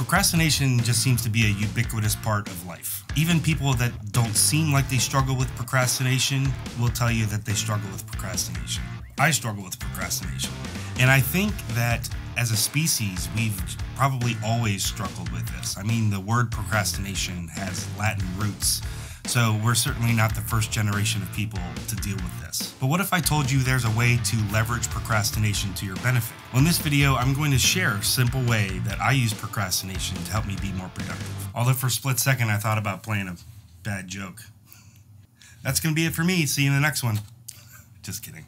Procrastination just seems to be a ubiquitous part of life. Even people that don't seem like they struggle with procrastination will tell you that they struggle with procrastination. I struggle with procrastination. And I think that as a species, we've probably always struggled with this. I mean, the word procrastination has Latin roots, so we're certainly not the first generation of people to deal with this. But what if I told you there's a way to leverage procrastination to your benefit? Well, in this video, I'm going to share a simple way that I use procrastination to help me be more productive. Although for a split second, I thought about playing a bad joke. That's going to be it for me. See you in the next one. Just kidding.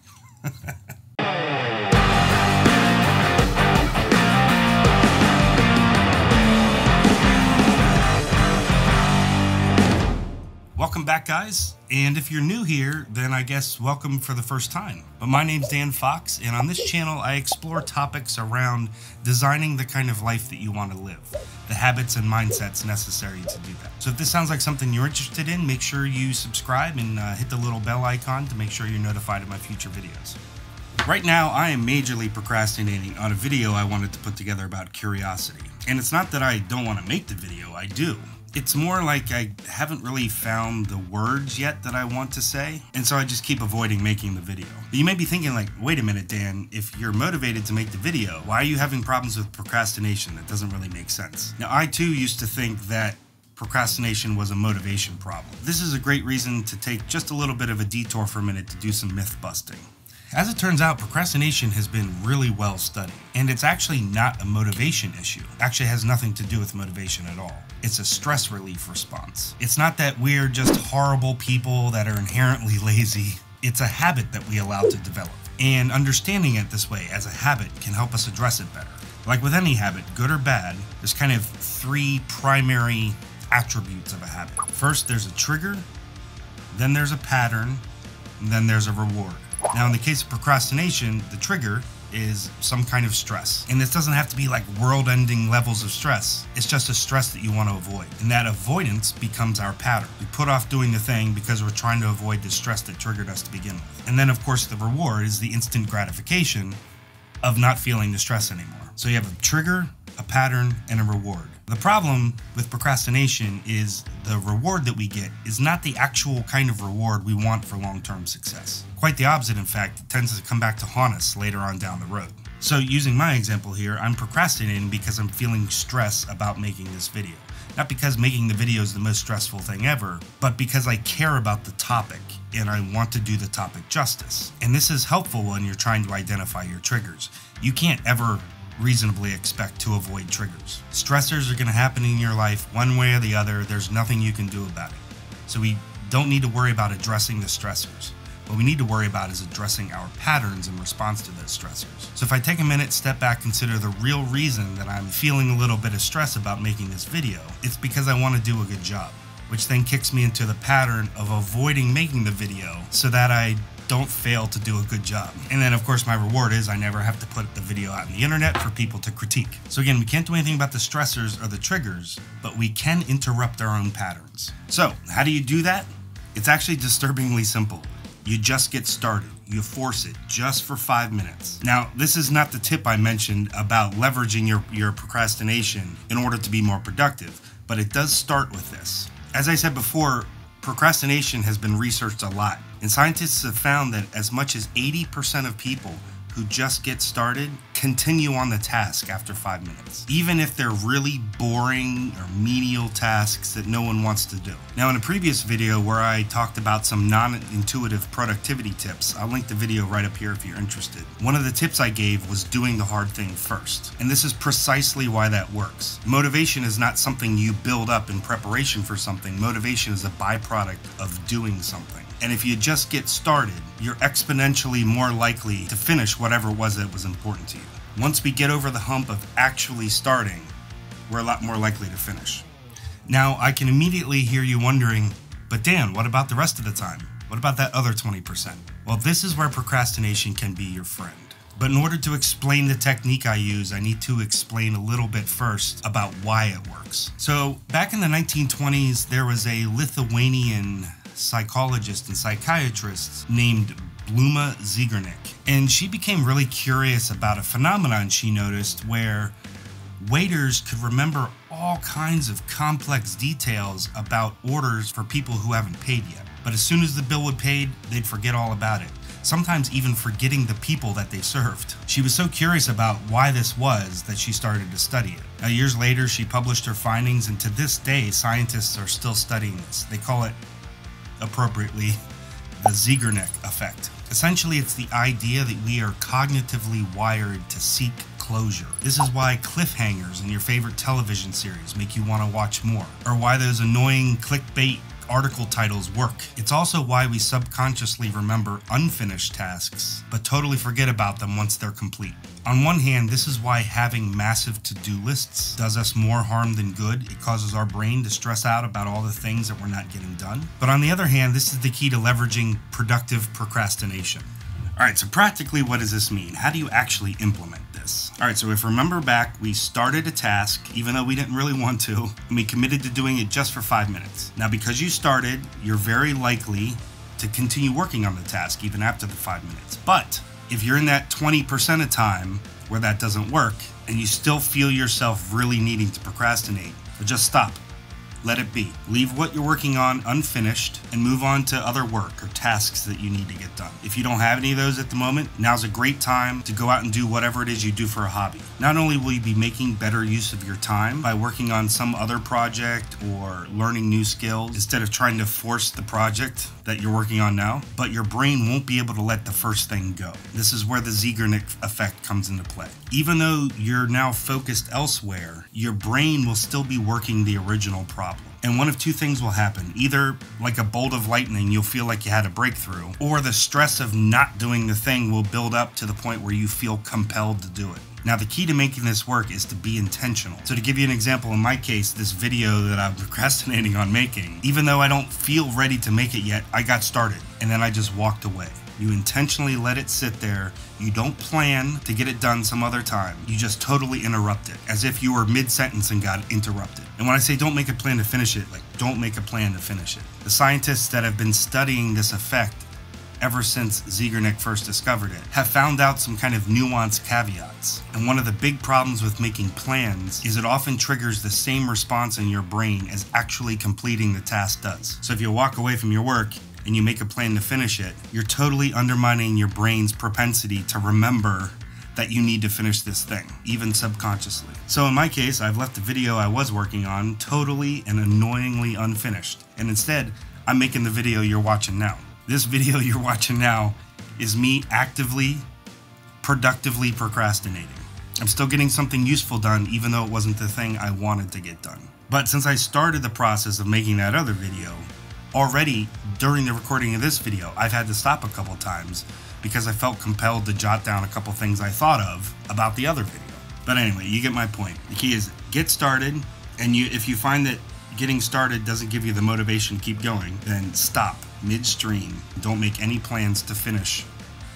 Welcome back, guys, and if you're new here, then I guess welcome for the first time. But my name's Dan Fox, and on this channel I explore topics around designing the kind of life that you want to live, the habits and mindsets necessary to do that. So if this sounds like something you're interested in, make sure you subscribe and hit the little bell icon to make sure you're notified of my future videos. Right now, I am majorly procrastinating on a video I wanted to put together about curiosity. And it's not that I don't want to make the video, I do. It's more like I haven't really found the words yet that I want to say, and so I just keep avoiding making the video. But you may be thinking like, wait a minute, Dan, if you're motivated to make the video, why are you having problems with procrastination? That doesn't really make sense. Now, I too used to think that procrastination was a motivation problem. This is a great reason to take just a little bit of a detour for a minute to do some myth busting. As it turns out, procrastination has been really well studied, and it's actually not a motivation issue. It actually has nothing to do with motivation at all. It's a stress relief response. It's not that we're just horrible people that are inherently lazy. It's a habit that we allow to develop. And understanding it this way as a habit can help us address it better. Like with any habit, good or bad, there's kind of three primary attributes of a habit. First, there's a trigger, then there's a pattern, and then there's a reward. Now, in the case of procrastination, the trigger is some kind of stress. And this doesn't have to be like world-ending levels of stress. It's just a stress that you want to avoid. And that avoidance becomes our pattern. We put off doing the thing because we're trying to avoid the stress that triggered us to begin with. And then, of course, the reward is the instant gratification of not feeling the stress anymore. So you have a trigger, a pattern, and a reward. The problem with procrastination is the reward that we get is not the actual kind of reward we want for long-term success. Quite the opposite, in fact. It tends to come back to haunt us later on down the road. So using my example here, I'm procrastinating because I'm feeling stress about making this video. Not because making the video is the most stressful thing ever, but because I care about the topic and I want to do the topic justice. And this is helpful when you're trying to identify your triggers. You can't ever reasonably expect to avoid triggers. Stressors are going to happen in your life one way or the other. There's nothing you can do about it. So we don't need to worry about addressing the stressors. What we need to worry about is addressing our patterns in response to those stressors. So if I take a minute, step back, consider the real reason that I'm feeling a little bit of stress about making this video, it's because I want to do a good job, which then kicks me into the pattern of avoiding making the video so that I don't fail to do a good job. And then, of course, my reward is I never have to put the video out on the internet for people to critique. So again, we can't do anything about the stressors or the triggers, but we can interrupt our own patterns. So how do you do that? It's actually disturbingly simple. You just get started. You force it just for 5 minutes. Now, this is not the tip I mentioned about leveraging your procrastination in order to be more productive, but it does start with this. As I said before, procrastination has been researched a lot, and scientists have found that as much as 80% of people who just get started continue on the task after 5 minutes, even if they're really boring or menial tasks that no one wants to do. Now, in a previous video where I talked about some non-intuitive productivity tips, I'll link the video right up here if you're interested. One of the tips I gave was doing the hard thing first, and this is precisely why that works. Motivation is not something you build up in preparation for something. Motivation is a byproduct of doing something. And if you just get started, you're exponentially more likely to finish whatever it was that was important to you. Once we get over the hump of actually starting, we're a lot more likely to finish. Now, I can immediately hear you wondering, but Dan, what about the rest of the time? What about that other 20%? Well, this is where procrastination can be your friend. But in order to explain the technique I use, I need to explain a little bit first about why it works. So, back in the 1920s, there was a Lithuanian psychologist and psychiatrist named Bluma Zeigarnik, and she became really curious about a phenomenon she noticed where Waiters could remember all kinds of complex details about orders for people who haven't paid yet. But as soon as the bill was paid, they'd forget all about it, sometimes even forgetting the people that they served. She was so curious about why this was that she started to study it. Now, years later, she published her findings, and to this day, scientists are still studying this. They call it, appropriately, the Zeigarnik effect. Essentially, it's the idea that we are cognitively wired to seek closure. This is why cliffhangers in your favorite television series make you want to watch more, or why those annoying clickbait article titles work. It's also why we subconsciously remember unfinished tasks, but totally forget about them once they're complete. On one hand, this is why having massive to-do lists does us more harm than good. It causes our brain to stress out about all the things that we're not getting done. But on the other hand, this is the key to leveraging productive procrastination. Alright, so practically what does this mean? How do you actually implement this? Alright, so if you remember back, we started a task, even though we didn't really want to, and we committed to doing it just for 5 minutes. Now, because you started, you're very likely to continue working on the task even after the 5 minutes. But if you're in that 20% of time where that doesn't work, and you still feel yourself really needing to procrastinate, well, just stop. Let it be. Leave what you're working on unfinished and move on to other work or tasks that you need to get done. If you don't have any of those at the moment, now's a great time to go out and do whatever it is you do for a hobby. Not only will you be making better use of your time by working on some other project or learning new skills instead of trying to force the project that you're working on now, but your brain won't be able to let the first thing go. This is where the Zeigarnik effect comes into play. Even though you're now focused elsewhere, your brain will still be working the original problem. And one of two things will happen. Either, like a bolt of lightning, you'll feel like you had a breakthrough, or the stress of not doing the thing will build up to the point where you feel compelled to do it. Now, the key to making this work is to be intentional. So to give you an example, in my case, this video that I'm procrastinating on making, even though I don't feel ready to make it yet, I got started, and then I just walked away. You intentionally let it sit there. You don't plan to get it done some other time. You just totally interrupt it, as if you were mid-sentence and got interrupted. And when I say don't make a plan to finish it, like don't make a plan to finish it. The scientists that have been studying this effect ever since Zeigarnik first discovered it have found out some kind of nuanced caveats. And one of the big problems with making plans is it often triggers the same response in your brain as actually completing the task does. So if you walk away from your work and you make a plan to finish it, you're totally undermining your brain's propensity to remember that you need to finish this thing, even subconsciously. So in my case, I've left the video I was working on totally and annoyingly unfinished. And instead, I'm making the video you're watching now. This video you're watching now is me actively, productively procrastinating. I'm still getting something useful done, even though it wasn't the thing I wanted to get done. But since I started the process of making that other video, already during the recording of this video, I've had to stop a couple times because I felt compelled to jot down a couple things I thought of about the other video. But anyway, you get my point. The key is get started, and if you find that getting started doesn't give you the motivation to keep going, then stop midstream. Don't make any plans to finish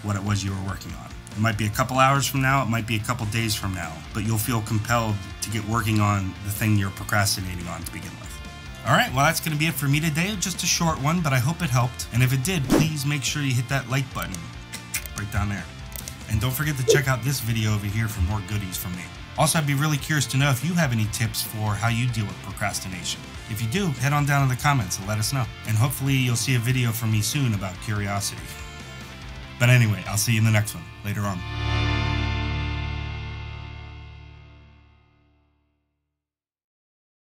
what it was you were working on. It might be a couple hours from now, it might be a couple days from now, but you'll feel compelled to get working on the thing you're procrastinating on to begin with. Alright, well that's going to be it for me today. Just a short one, but I hope it helped. And if it did, please make sure you hit that like button right down there. And don't forget to check out this video over here for more goodies from me. Also, I'd be really curious to know if you have any tips for how you deal with procrastination. If you do, head on down in the comments and let us know. And hopefully you'll see a video from me soon about curiosity. But anyway, I'll see you in the next one. Later on.